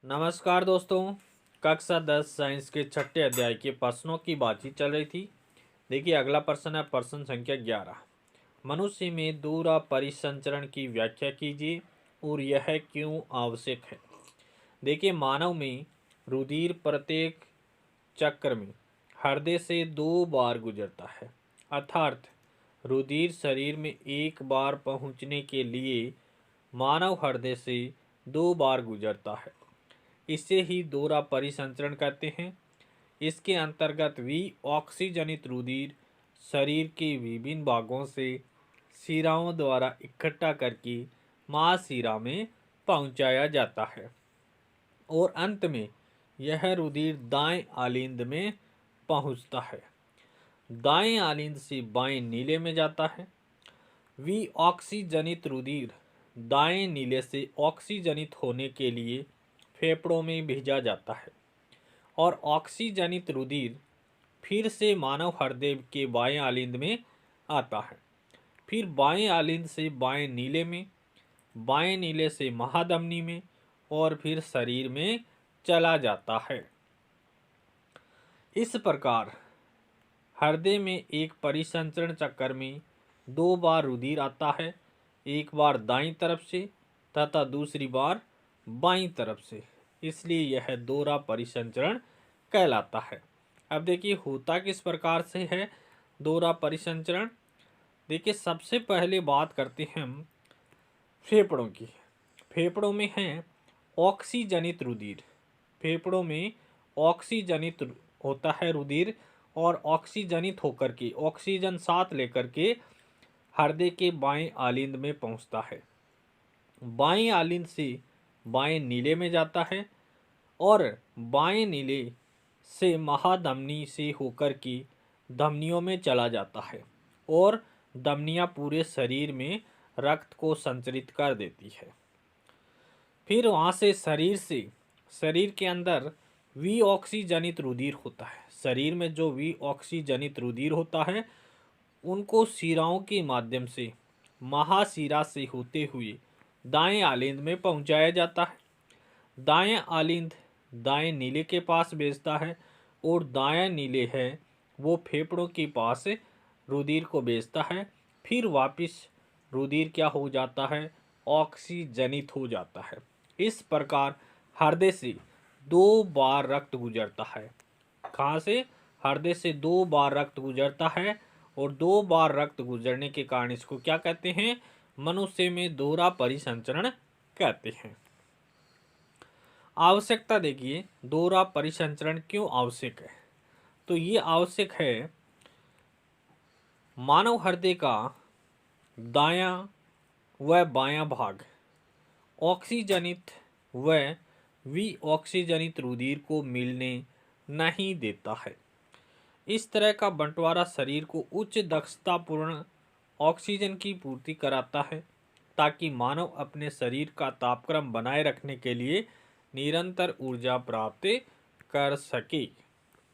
नमस्कार दोस्तों। कक्षा 10 साइंस के छठे अध्याय के प्रश्नों की बातचीत चल रही थी। देखिए अगला प्रश्न है प्रश्न संख्या 11। मनुष्य में दूरा परिसंचरण की व्याख्या कीजिए और यह क्यों आवश्यक है। देखिए मानव में रुधिर प्रत्येक चक्र में हृदय से 2 बार गुजरता है, अर्थात रुधिर शरीर में एक बार पहुंचने के लिए मानव हृदय से 2 बार गुजरता है। इसे ही दोहरा परिसंचरण कहते हैं। इसके अंतर्गत भी ऑक्सीजनित रुधिर शरीर के विभिन्न भागों से शिराओं द्वारा इकट्ठा करके महाशिरा में पहुंचाया जाता है और अंत में यह रुधिर दाएं आलिंद में पहुंचता है। दाएं आलिंद से बाएं नीले में जाता है। वी ऑक्सीजनित रुधिर दाएं नीले से ऑक्सीजनित होने के लिए फेफड़ों में भेजा जाता है और ऑक्सीजनित रुधिर फिर से मानव हृदय के बाएं आलिंद में आता है, फिर बाएं आलिंद से बाएं नीले में, बाएं नीले से महाधमनी में और फिर शरीर में चला जाता है। इस प्रकार हृदय में एक परिसंचरण चक्कर में 2 बार रुधिर आता है, एक बार दाईं तरफ से तथा दूसरी बार बाईं तरफ से, इसलिए यह दोहरा परिसंचरण कहलाता है। अब देखिए होता किस प्रकार से है दोहरा परिसंचरण। देखिए सबसे पहले बात करते हैं हम फेफड़ों की। फेफड़ों में है ऑक्सीजनित रुधिर। फेफड़ों में ऑक्सीजनित होता है रुधिर और ऑक्सीजनित होकर के ऑक्सीजन साथ लेकर के हृदय के बाएं आलिंद में पहुंचता है। बाएं आलिंद से बाएं नीले में जाता है और बाएं नीले से महाधमनी से होकर के धमनियों में चला जाता है और धमनियां पूरे शरीर में रक्त को संचरित कर देती है। फिर वहाँ से शरीर के अंदर वी ऑक्सीजनित रुधिर होता है। शरीर में जो वी ऑक्सीजनित रुधिर होता है उनको शिराओं के माध्यम से महाशिरा से होते हुए दाएं आलिंद में पहुंचाया जाता है। दाएं आलिंद दाएं नीले के पास भेजता है और दायां नीले है वो फेफड़ों के पास रुधिर को भेजता है। फिर वापस रुधिर क्या हो जाता है, ऑक्सीजनित हो जाता है। इस प्रकार हृदय से 2 बार रक्त गुजरता है। कहाँ से? हृदय से 2 बार रक्त गुजरता है और 2 बार रक्त गुजरने के कारण इसको क्या कहते हैं? मनुष्य में दोहरा परिसंचरण कहते हैं। आवश्यकता देखिए दोहरा परिसंचरण क्यों आवश्यक है। तो ये आवश्यक है मानव हृदय का दायां व बायां भाग ऑक्सीजनित व विऑक्सीजनित रुधिर को मिलने नहीं देता है। इस तरह का बंटवारा शरीर को उच्च दक्षतापूर्ण ऑक्सीजन की पूर्ति कराता है ताकि मानव अपने शरीर का तापक्रम बनाए रखने के लिए निरंतर ऊर्जा प्राप्त कर सके।